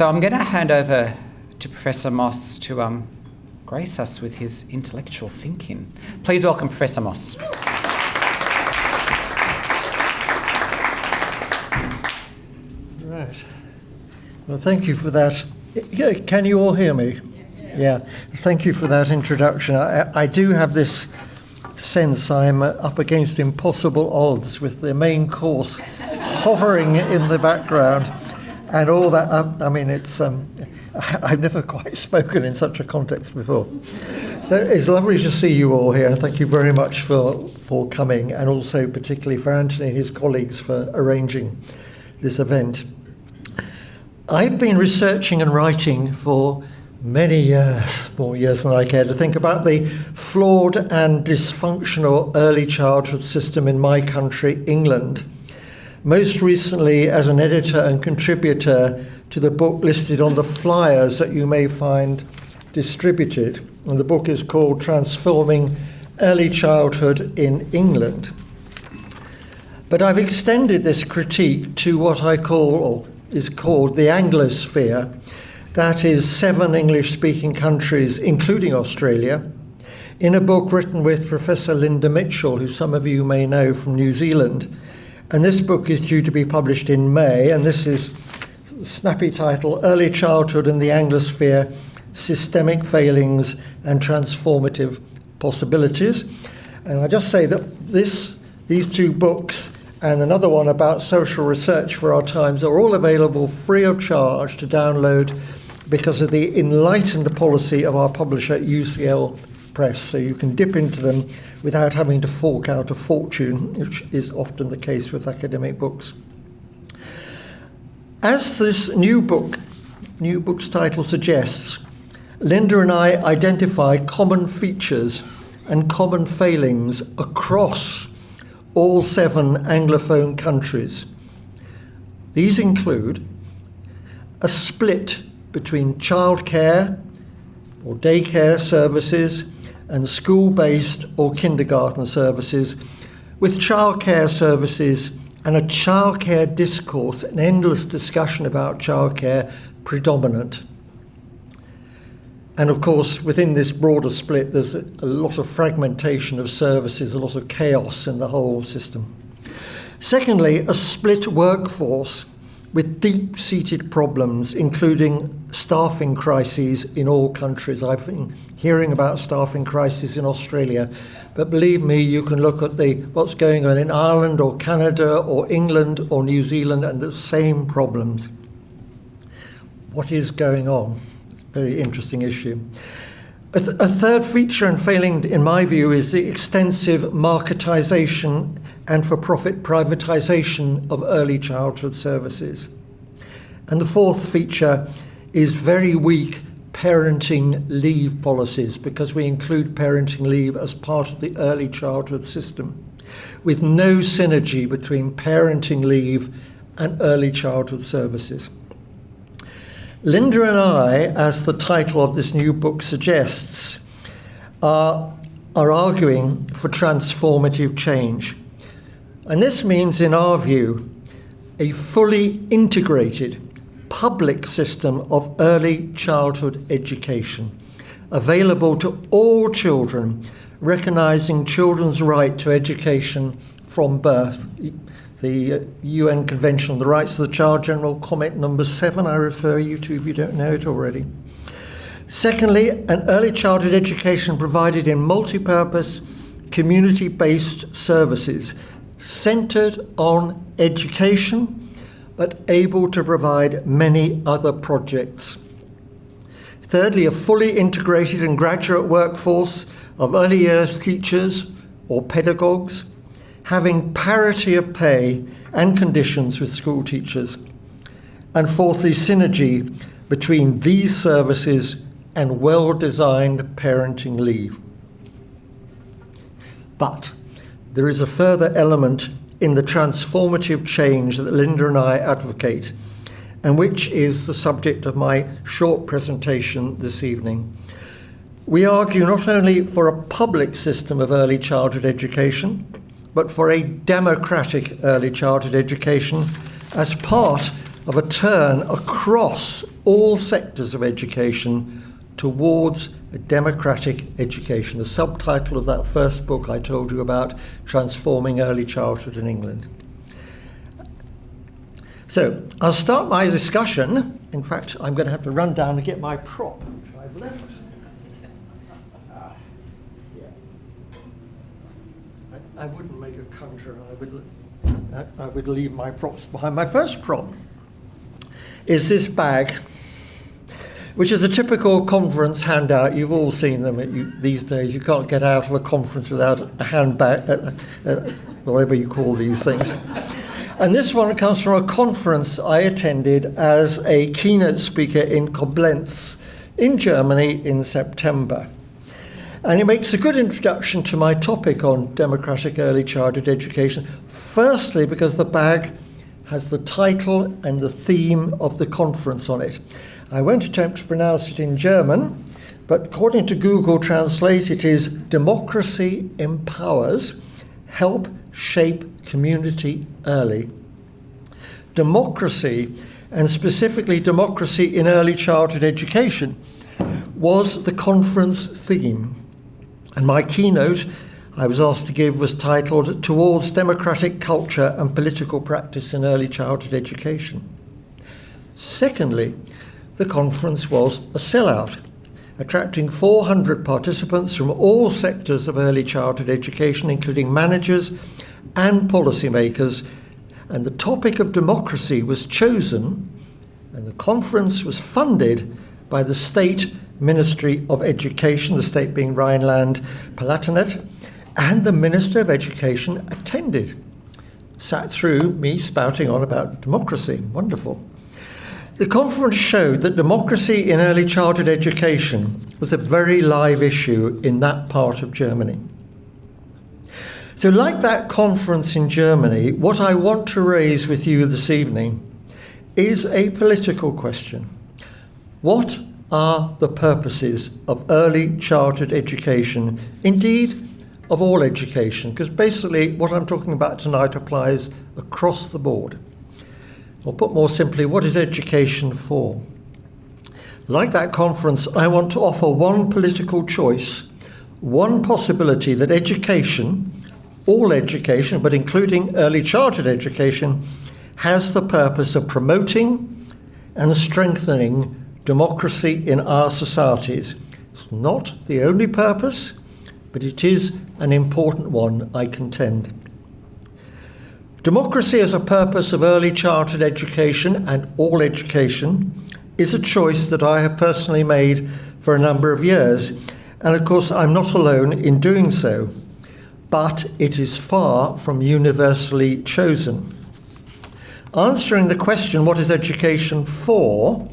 So I'm going to hand over to Professor Moss to grace us with his intellectual thinking. Please welcome Professor Moss. Right. Well, thank you for that. Yeah, can you all hear me? Yeah. Thank you for that introduction. I do have this sense I'm up against impossible odds with the main course hovering in the background and all that. I mean, it's I've never quite spoken in such a context before. So it's lovely to see you all here, and thank you very much for coming, and also particularly for Anthony and his colleagues for arranging this event. I've been researching and writing for many years, more years than I care to think, about the flawed and dysfunctional early childhood system in my country, England. Most recently as an editor and contributor to the book listed on the flyers that you may find distributed. And the book is called Transforming Early Childhood in England. But I've extended this critique to what I call, or is called, the Anglosphere. That is 7 English-speaking countries, including Australia, in a book written with Professor Linda Mitchell, who some of you may know from New Zealand. And this book is due to be published in May, and this is the snappy title, Early Childhood in the Anglosphere, Systemic Failings and Transformative Possibilities. And I just say that these 2 books and another one about social research for our times are all available free of charge to download because of the enlightened policy of our publisher UCL Press, so you can dip into them without having to fork out a fortune, which is often the case with academic books. As this new book's title suggests, Linda and I identify common features and common failings across all 7 Anglophone countries. These include a split between childcare or daycare services and school-based or kindergarten services, with childcare services and a childcare discourse, an endless discussion about childcare, predominant. And of course, within this broader split, there's a lot of fragmentation of services, a lot of chaos in the whole system. Secondly, a split workforce with deep-seated problems, including staffing crises in all countries. I've been hearing about staffing crises in Australia, but believe me, you can look at what's going on in Ireland or Canada or England or New Zealand and the same problems. What is going on? It's a very interesting issue. A third feature and failing, in my view, is the extensive marketisation and for-profit privatisation of early childhood services. And the fourth feature is very weak parenting leave policies, because we include parenting leave as part of the early childhood system, with no synergy between parenting leave and early childhood services. Linda and I, as the title of this new book suggests, are arguing for transformative change. And this means, in our view, a fully integrated public system of early childhood education, available to all children, recognising children's right to education from birth. The UN Convention on the Rights of the Child, General Comment number 7, I refer you to if you don't know it already. Secondly, an early childhood education provided in multi-purpose, community-based services, centred on education, but able to provide many other projects. Thirdly, a fully integrated and graduate workforce of early years teachers or pedagogues, having parity of pay and conditions with school teachers. And fourthly, synergy between these services and well-designed parenting leave. But there is a further element in the transformative change that Linda and I advocate, and which is the subject of my short presentation this evening. We argue not only for a public system of early childhood education, but for a democratic early childhood education as part of a turn across all sectors of education towards a democratic education. The subtitle of that first book I told you about, Transforming Early Childhood in England. So I'll start my discussion. In fact, I'm going to have to run down and get my prop, which I've left. I wouldn't make a conjurer. I would leave my props behind. My first prop is this bag, which is a typical conference handout. You've all seen them these days. You can't get out of a conference without a handbag, whatever you call these things. And this one comes from a conference I attended as a keynote speaker in Koblenz in Germany in September. And it makes a good introduction to my topic on democratic early childhood education. Firstly, because the bag has the title and the theme of the conference on it. I won't attempt to pronounce it in German, but according to Google Translate, it is Democracy Empowers, Help Shape Community Early. Democracy, and specifically democracy in early childhood education, was the conference theme. And my keynote I was asked to give was titled Towards Democratic Culture and Political Practice in Early Childhood Education. Secondly, the conference was a sellout, attracting 400 participants from all sectors of early childhood education, including managers and policymakers, and the topic of democracy was chosen, and the conference was funded by the State Ministry of Education, the state being Rhineland-Palatinate, and the Minister of Education attended, sat through me spouting on about democracy. Wonderful. The conference showed that democracy in early childhood education was a very live issue in that part of Germany. So like that conference in Germany, what I want to raise with you this evening is a political question. What are the purposes of early childhood education, indeed of all education? Because basically what I'm talking about tonight applies across the board. Or put more simply, what is education for? Like that conference, I want to offer one political choice, one possibility that education, all education, but including early childhood education, has the purpose of promoting and strengthening democracy in our societies. It's not the only purpose, but it is an important one, I contend. Democracy as a purpose of early childhood education and all education is a choice that I have personally made for a number of years. And of course, I'm not alone in doing so, but it is far from universally chosen. Answering the question, what is education for?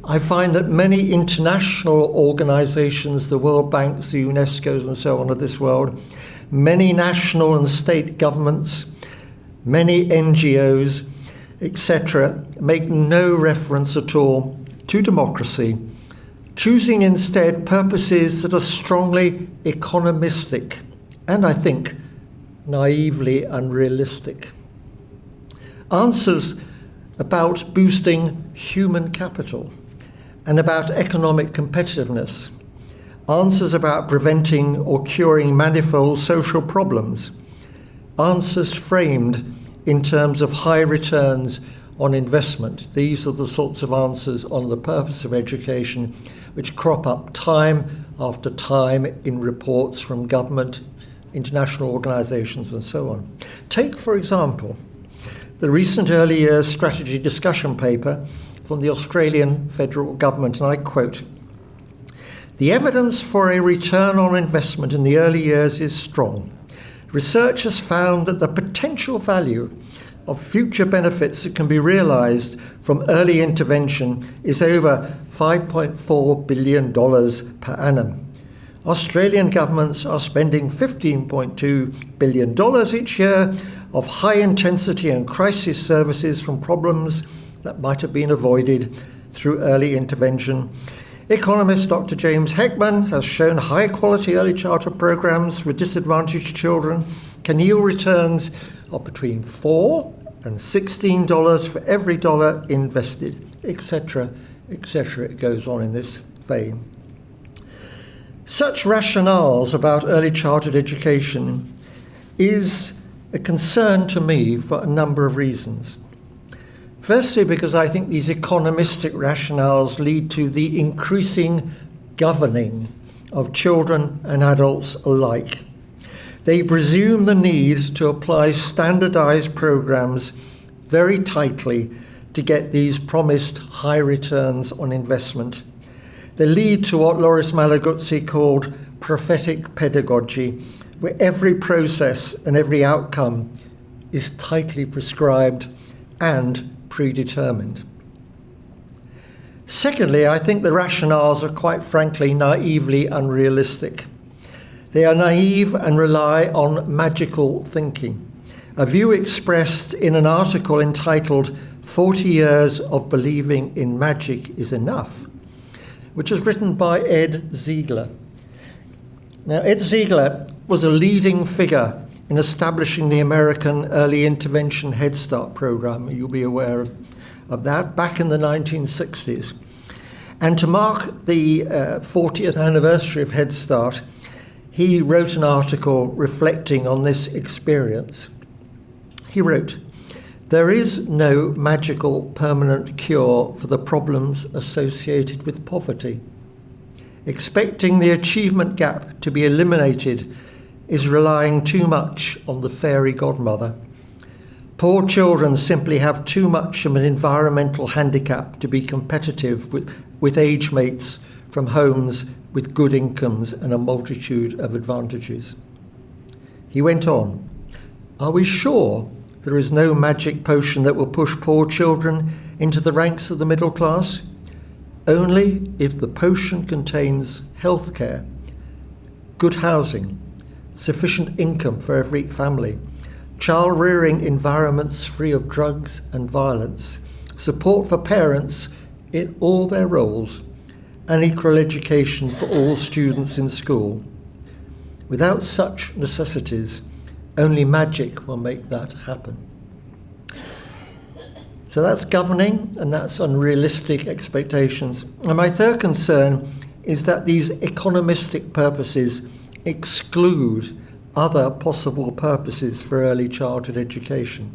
I find that many international organizations, the World Banks, the UNESCOs and so on of this world, many national and state governments, many NGOs, etc., make no reference at all to democracy, choosing instead purposes that are strongly economistic and, I think, naively unrealistic. Answers about boosting human capital and about economic competitiveness. Answers about preventing or curing manifold social problems. Answers framed in terms of high returns on investment. These are the sorts of answers on the purpose of education which crop up time after time in reports from government, international organisations and so on. Take, for example, the recent early years strategy discussion paper from the Australian federal government, and I quote, "The evidence for a return on investment in the early years is strong. Research has found that the potential value of future benefits that can be realised from early intervention is over $5.4 billion per annum. Australian governments are spending $15.2 billion each year of high intensity and crisis services from problems that might have been avoided through early intervention. Economist Dr. James Heckman has shown high-quality early childhood programs for disadvantaged children can yield returns of between 4 and $16 for every dollar invested, etc., etc. It goes on in this vein. Such rationales about early childhood education is a concern to me for a number of reasons. Firstly, because I think these economistic rationales lead to the increasing governing of children and adults alike. They presume the need to apply standardized programs very tightly to get these promised high returns on investment. They lead to what Loris Malaguzzi called prophetic pedagogy, where every process and every outcome is tightly prescribed and predetermined. Secondly, I think the rationales are quite frankly naively unrealistic. They are naive and rely on magical thinking, a view expressed in an article entitled 40 Years of Believing in Magic is Enough, which was written by Ed Ziegler. Now, Ed Ziegler was a leading figure in establishing the American Early Intervention Head Start program. You'll be aware of that, back in the 1960s. And to mark the 40th anniversary of Head Start, he wrote an article reflecting on this experience. He wrote, "There is no magical permanent cure for the problems associated with poverty. Expecting the achievement gap to be eliminated is relying too much on the fairy godmother. Poor children simply have too much of an environmental handicap to be competitive with age mates from homes with good incomes and a multitude of advantages." He went on, "Are we sure there is no magic potion that will push poor children into the ranks of the middle class? Only if the potion contains healthcare, good housing, sufficient income for every family, child-rearing environments free of drugs and violence, support for parents in all their roles, and equal education for all students in school. Without such necessities, only magic will make that happen." So that's governing, and that's unrealistic expectations. And my third concern is that these economistic purposes exclude other possible purposes for early childhood education.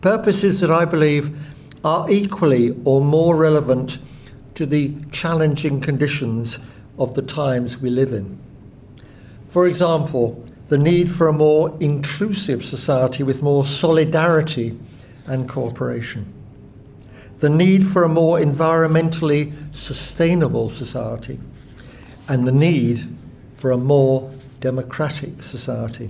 Purposes that I believe are equally or more relevant to the challenging conditions of the times we live in. For example, the need for a more inclusive society with more solidarity and cooperation. The need for a more environmentally sustainable society, and the need for a more democratic society.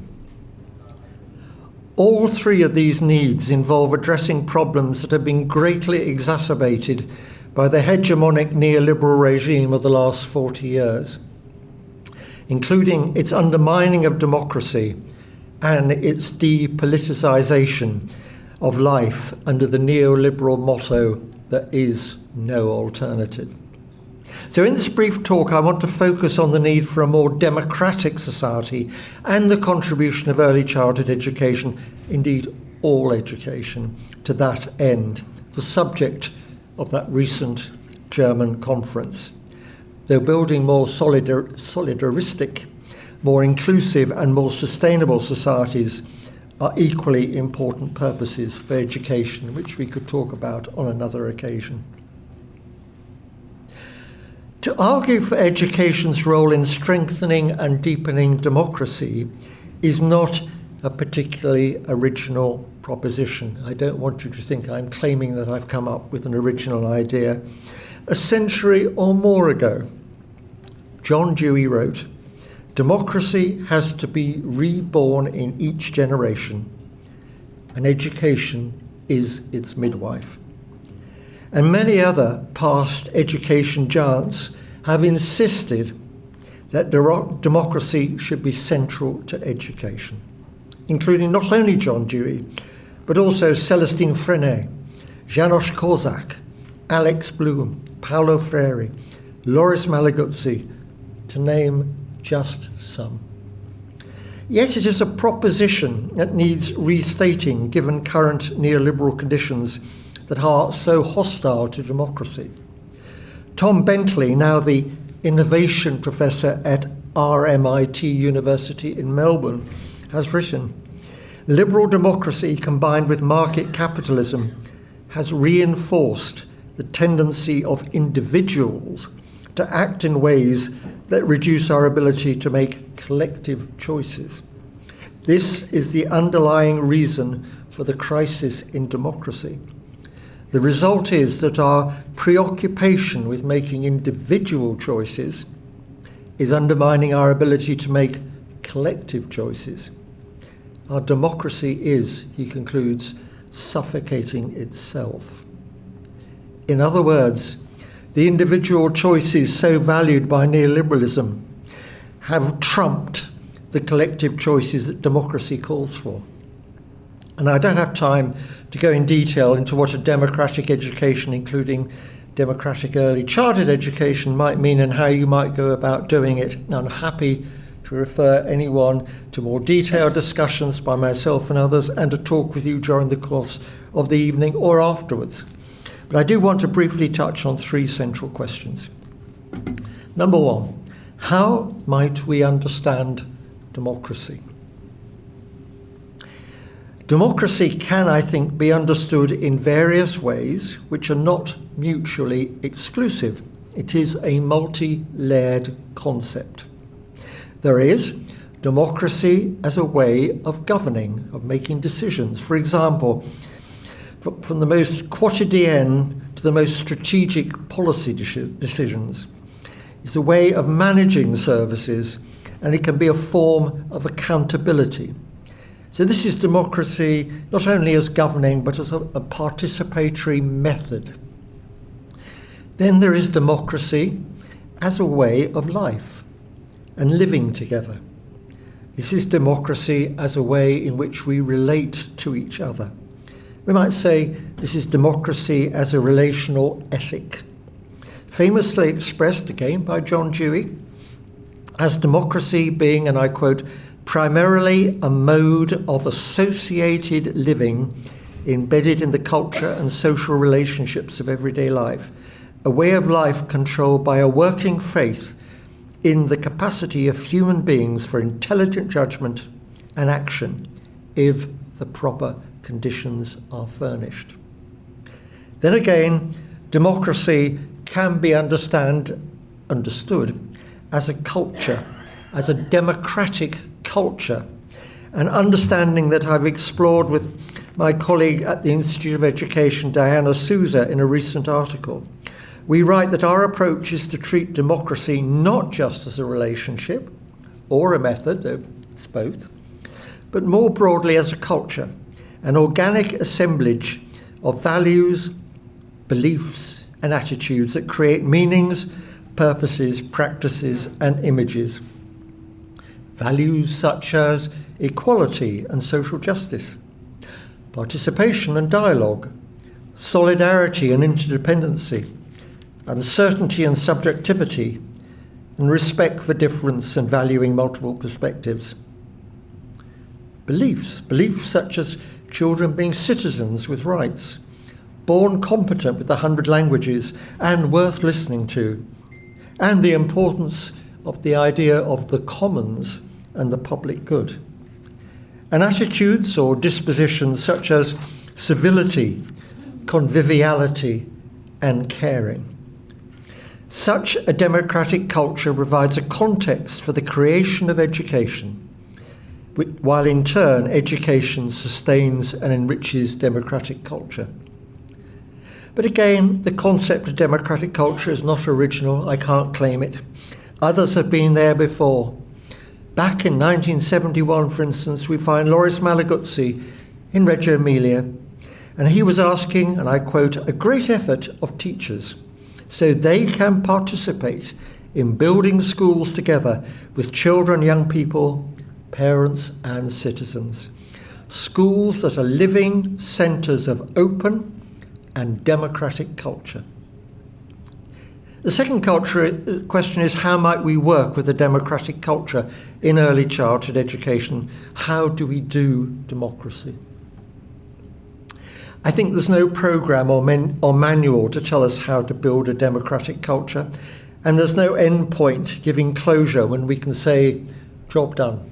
All three of these needs involve addressing problems that have been greatly exacerbated by the hegemonic neoliberal regime of the last 40 years, including its undermining of democracy and its depoliticization of life under the neoliberal motto, "There is no alternative." So in this brief talk, I want to focus on the need for a more democratic society and the contribution of early childhood education, indeed all education, to that end, the subject of that recent German conference. Though building more solidaristic, more inclusive and more sustainable societies are equally important purposes for education, which we could talk about on another occasion. To argue for education's role in strengthening and deepening democracy is not a particularly original proposition. I don't want you to think I'm claiming that I've come up with an original idea. A century or more ago, John Dewey wrote, "Democracy has to be reborn in each generation, and education is its midwife." And many other past education giants have insisted that democracy should be central to education, including not only John Dewey, but also Celestine Freinet, Janos Korczak, Alex Bloom, Paulo Freire, Loris Malaguzzi, to name just some. Yet it is a proposition that needs restating given current neoliberal conditions that are so hostile to democracy. Tom Bentley, now the innovation professor at RMIT University in Melbourne, has written, "Liberal democracy combined with market capitalism has reinforced the tendency of individuals to act in ways that reduce our ability to make collective choices. This is the underlying reason for the crisis in democracy. The result is that our preoccupation with making individual choices is undermining our ability to make collective choices. Our democracy is," he concludes, "suffocating itself." In other words, the individual choices so valued by neoliberalism have trumped the collective choices that democracy calls for. And I don't have time to go in detail into what a democratic education, including democratic early childhood education, might mean and how you might go about doing it. I'm happy to refer anyone to more detailed discussions by myself and others and to talk with you during the course of the evening or afterwards. But I do want to briefly touch on three central questions. Number one, how might we understand democracy? Democracy can, I think, be understood in various ways which are not mutually exclusive. It is a multi-layered concept. There is democracy as a way of governing, of making decisions. For example, from the most quotidian to the most strategic policy decisions. It's a way of managing services, and it can be a form of accountability. So this is democracy not only as governing, but as a participatory method. Then there is democracy as a way of life and living together. This is democracy as a way in which we relate to each other. We might say this is democracy as a relational ethic, famously expressed again by John Dewey as democracy being, and I quote, "primarily a mode of associated living embedded in the culture and social relationships of everyday life, a way of life controlled by a working faith in the capacity of human beings for intelligent judgment and action if the proper conditions are furnished." Then again, democracy can be understood as a culture, as a democratic culture, an understanding that I've explored with my colleague at the Institute of Education, Diana Souza, in a recent article. We write that our approach is to treat democracy not just as a relationship or a method, though it's both, but more broadly as a culture, an organic assemblage of values, beliefs, and attitudes that create meanings, purposes, practices, and images. Values such as equality and social justice, participation and dialogue, solidarity and interdependency, uncertainty and subjectivity, and respect for difference and valuing multiple perspectives. Beliefs such as children being citizens with rights, born competent with 100 languages and worth listening to, and the importance of the idea of the commons and the public good. And attitudes or dispositions such as civility, conviviality, and caring. Such a democratic culture provides a context for the creation of education, while in turn education sustains and enriches democratic culture. But again, the concept of democratic culture is not original. I can't claim it. Others have been there before. Back in 1971, for instance, we find Loris Malaguzzi in Reggio Emilia, and he was asking, and I quote, "a great effort of teachers so they can participate in building schools together with children, young people, parents and citizens. Schools that are living centres of open and democratic culture." The second question is, how might we work with a democratic culture in early childhood education? How do we do democracy? I think there's no programme or manual to tell us how to build a democratic culture, and there's no end point giving closure when we can say, job done.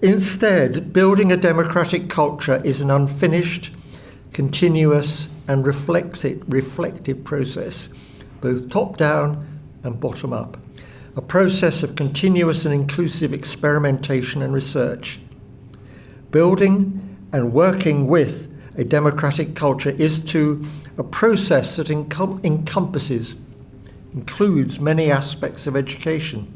Instead, building a democratic culture is an unfinished, continuous and reflective process, both top-down and bottom-up, a process of continuous and inclusive experimentation and research. Building and working with a democratic culture is a process that includes many aspects of education.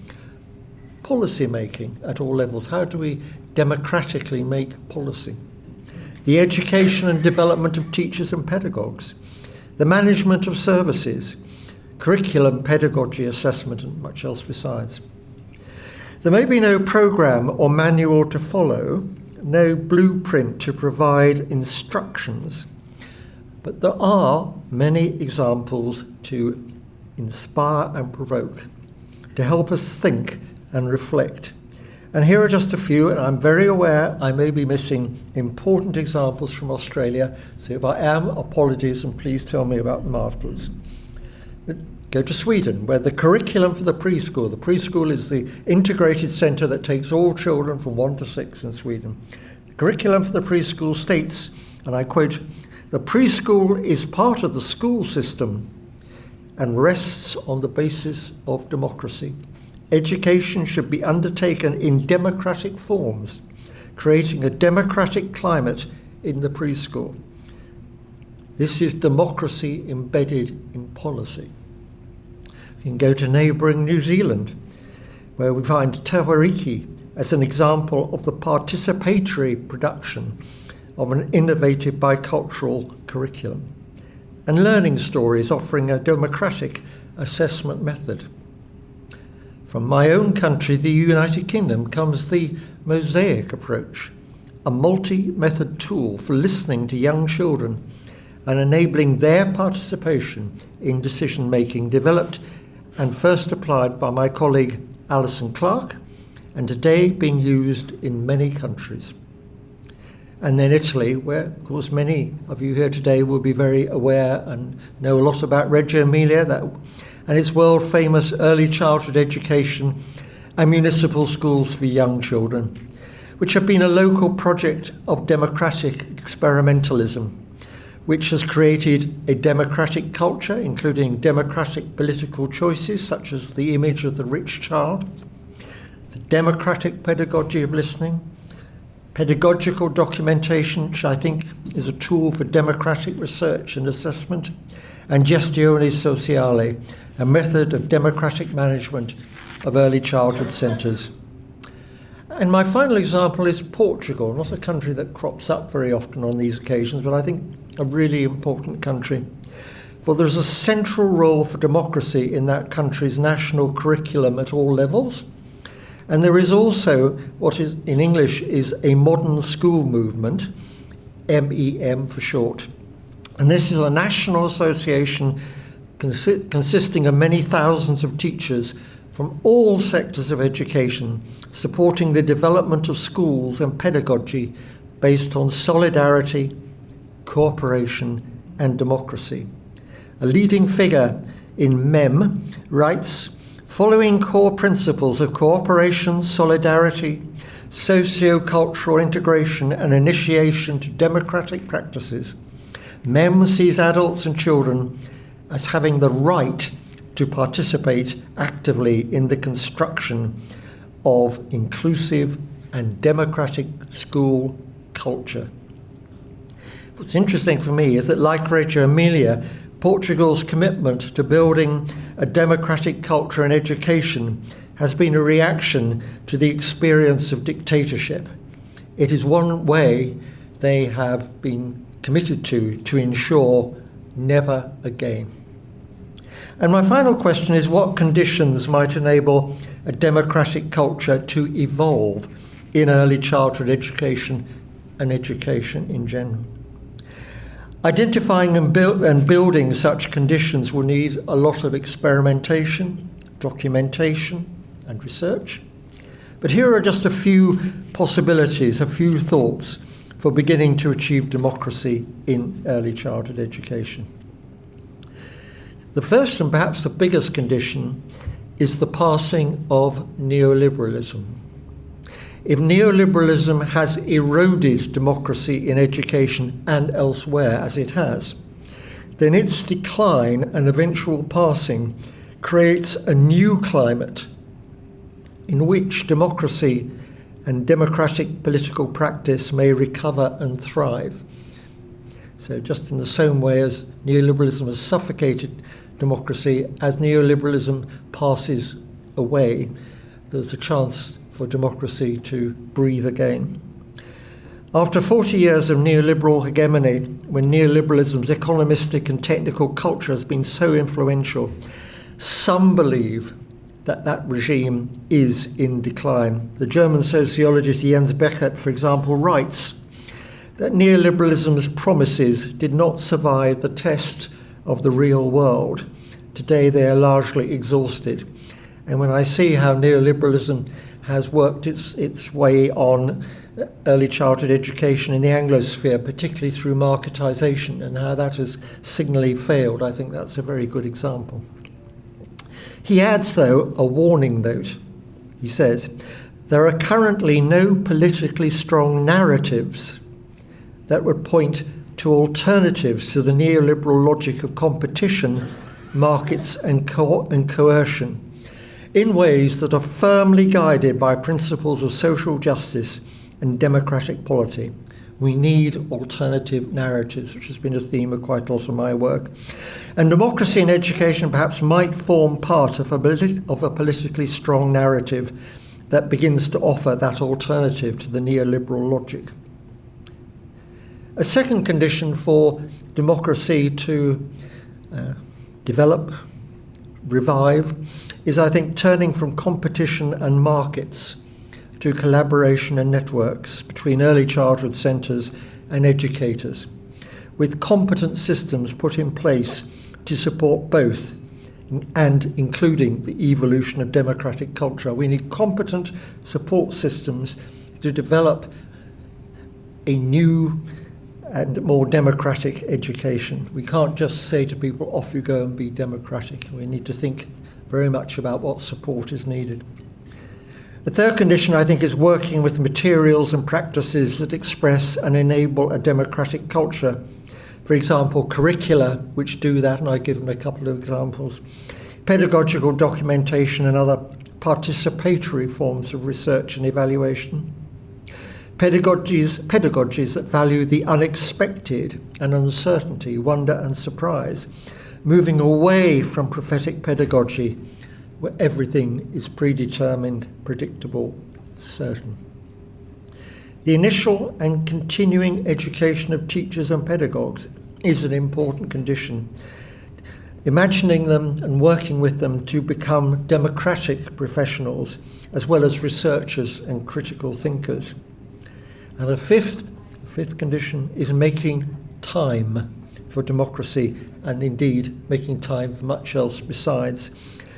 Policy making at all levels. How do we democratically make policy? The education and development of teachers and pedagogues. The management of services. Curriculum, pedagogy, assessment, and much else besides. There may be no programme or manual to follow, no blueprint to provide instructions, but there are many examples to inspire and provoke, to help us think and reflect. And here are just a few, and I'm very aware I may be missing important examples from Australia, so if I am, apologies, and please tell me about them afterwards. Go to Sweden, where the curriculum for the preschool is the integrated centre that takes all children from 1 to 6 in Sweden. The curriculum for the preschool states, and I quote, "The preschool is part of the school system and rests on the basis of democracy. Education should be undertaken in democratic forms, creating a democratic climate in the preschool. This is democracy embedded in policy." You can go to neighbouring New Zealand, where we find Tawariki as an example of the participatory production of an innovative bicultural curriculum, and learning stories offering a democratic assessment method. From my own country, the United Kingdom, comes the mosaic approach, a multi-method tool for listening to young children and enabling their participation in decision-making, developed and first applied by my colleague Alison Clark, and today being used in many countries. And then Italy, where, of course, many of you here today will be very aware and know a lot about Reggio Emilia and its world-famous early childhood education and municipal schools for young children, which have been a local project of democratic experimentalism, which has created a democratic culture, including democratic political choices, such as the image of the rich child, the democratic pedagogy of listening, pedagogical documentation, which I think is a tool for democratic research and assessment, and gestione sociale, a method of democratic management of early childhood centres. And my final example is Portugal, not a country that crops up very often on these occasions, but I think a really important country. For there's a central role for democracy in that country's national curriculum at all levels. And there is also what is in English is a modern school movement, MEM for short. And this is a national association consisting of many thousands of teachers from all sectors of education, supporting the development of schools and pedagogy based on solidarity, cooperation and democracy. A leading figure in MEM writes, "Following core principles of cooperation, solidarity, socio-cultural integration and initiation to democratic practices, MEM sees adults and children as having the right to participate actively in the construction of inclusive and democratic school culture." What's interesting for me is that, like Reggio Emilia, Portugal's commitment to building a democratic culture in education has been a reaction to the experience of dictatorship. It is one way they have been committed to ensure never again. And my final question is, what conditions might enable a democratic culture to evolve in early childhood education and education in general? Identifying and building such conditions will need a lot of experimentation, documentation, and research. But here are just a few possibilities, a few thoughts for beginning to achieve democracy in early childhood education. The first and perhaps the biggest condition is the passing of neoliberalism. If neoliberalism has eroded democracy in education and elsewhere, as it has, then its decline and eventual passing creates a new climate in which democracy and democratic political practice may recover and thrive. So just in the same way as neoliberalism has suffocated democracy, as neoliberalism passes away, there's a chance for democracy to breathe again. After 40 years of neoliberal hegemony, when neoliberalism's economistic and technical culture has been so influential, some believe that that regime is in decline. The German sociologist Jens Beckert, for example, writes that neoliberalism's promises did not survive the test of the real world. Today they are largely exhausted. And when I see how neoliberalism has worked its way on early childhood education in the Anglosphere, particularly through marketisation, and how that has signally failed, I think that's a very good example. He adds, though, a warning note. He says, there are currently no politically strong narratives that would point to alternatives to the neoliberal logic of competition, markets and coercion, in ways that are firmly guided by principles of social justice and democratic polity. We need alternative narratives, which has been a theme of quite a lot of my work. And democracy in education perhaps might form part of a politically strong narrative that begins to offer that alternative to the neoliberal logic. A second condition for democracy to develop, revive, is, I think, turning from competition and markets to collaboration and networks between early childhood centres and educators, with competent systems put in place to support both, and including the evolution of democratic culture. We need competent support systems to develop a new and more democratic education. We can't just say to people, off you go and be democratic. We need to think very much about what support is needed. The third condition, I think, is working with materials and practices that express and enable a democratic culture. For example, curricula, which do that, and I've given a couple of examples, pedagogical documentation and other participatory forms of research and evaluation, pedagogies that value the unexpected and uncertainty, wonder and surprise, moving away from prophetic pedagogy where everything is predetermined, predictable, certain. The initial and continuing education of teachers and pedagogues is an important condition. Imagining them and working with them to become democratic professionals as well as researchers and critical thinkers. And a fifth condition is making time for democracy, and indeed making time for much else besides,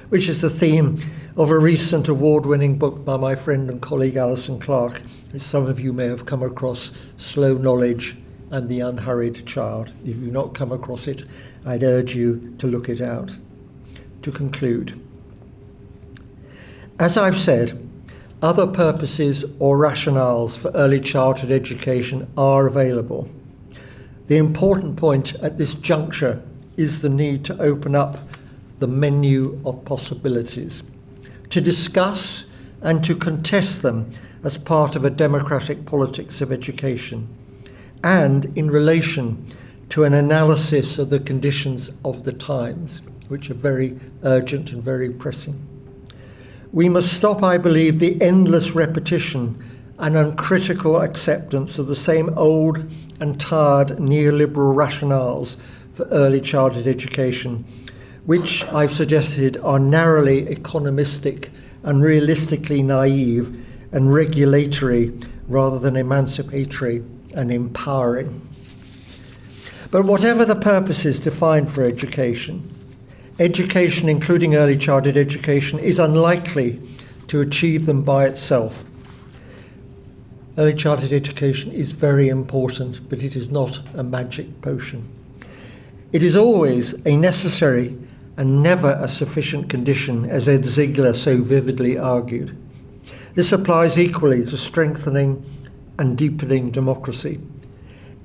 which is the theme of a recent award-winning book by my friend and colleague Alison Clark, which some of you may have come across, Slow Knowledge and the Unhurried Child. If you've not come across it, I'd urge you to look it out. To conclude, as I've said, other purposes or rationales for early childhood education are available. The important point at this juncture is the need to open up the menu of possibilities, to discuss and to contest them as part of a democratic politics of education, and in relation to an analysis of the conditions of the times, which are very urgent and very pressing. We must stop, I believe, the endless repetition and uncritical acceptance of the same old and tired neoliberal rationales for early childhood education, which I've suggested are narrowly economistic and realistically naive and regulatory rather than emancipatory and empowering. But whatever the purposes defined for education, education, including early childhood education, is unlikely to achieve them by itself. Early childhood education is very important, but it is not a magic potion. It is always a necessary and never a sufficient condition, as Ed Ziegler so vividly argued. This applies equally to strengthening and deepening democracy.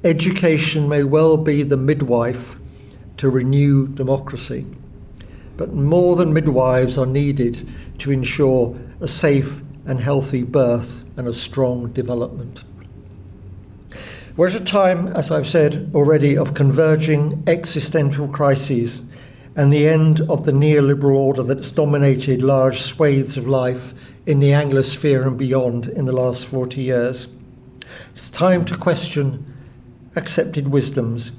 Education may well be the midwife to renew democracy, but more than midwives are needed to ensure a safe and healthy birth and a strong development. We're at a time, as I've said already, of converging existential crises and the end of the neoliberal order that's dominated large swathes of life in the Anglosphere and beyond in the last 40 years. It's time to question accepted wisdoms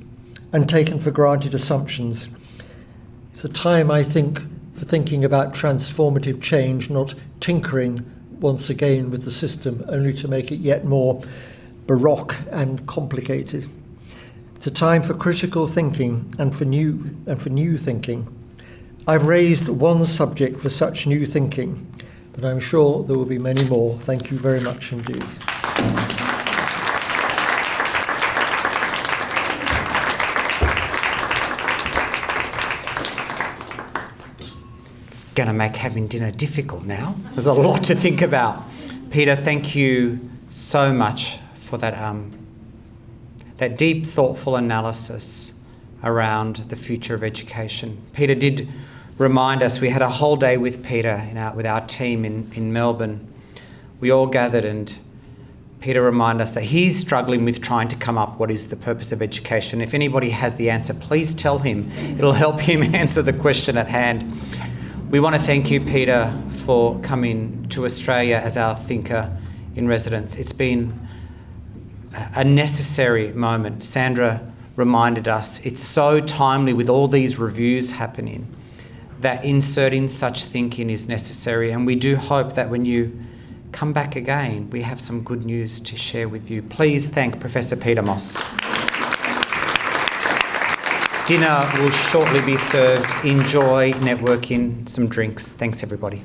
and taken for granted assumptions. It's a time, I think, for thinking about transformative change, not tinkering once again with the system, only to make it yet more baroque and complicated. It's a time for critical thinking and for new thinking. I've raised one subject for such new thinking, but I'm sure there will be many more. Thank you very much indeed. It's going to make having dinner difficult now. There's a lot to think about. Peter, thank you so much for that deep, thoughtful analysis around the future of education. Peter did remind us, we had a whole day with Peter with our team in Melbourne. We all gathered and Peter reminded us that he's struggling with trying to come up what is the purpose of education. If anybody has the answer, please tell him. It'll help him answer the question at hand. We want to thank you, Peter, for coming to Australia as our thinker in residence. It's been a necessary moment. Sandra reminded us it's so timely with all these reviews happening that inserting such thinking is necessary, and we do hope that when you come back again we have some good news to share with you. Please thank Professor Peter Moss. Dinner will shortly be served. Enjoy networking, some drinks. Thanks everybody.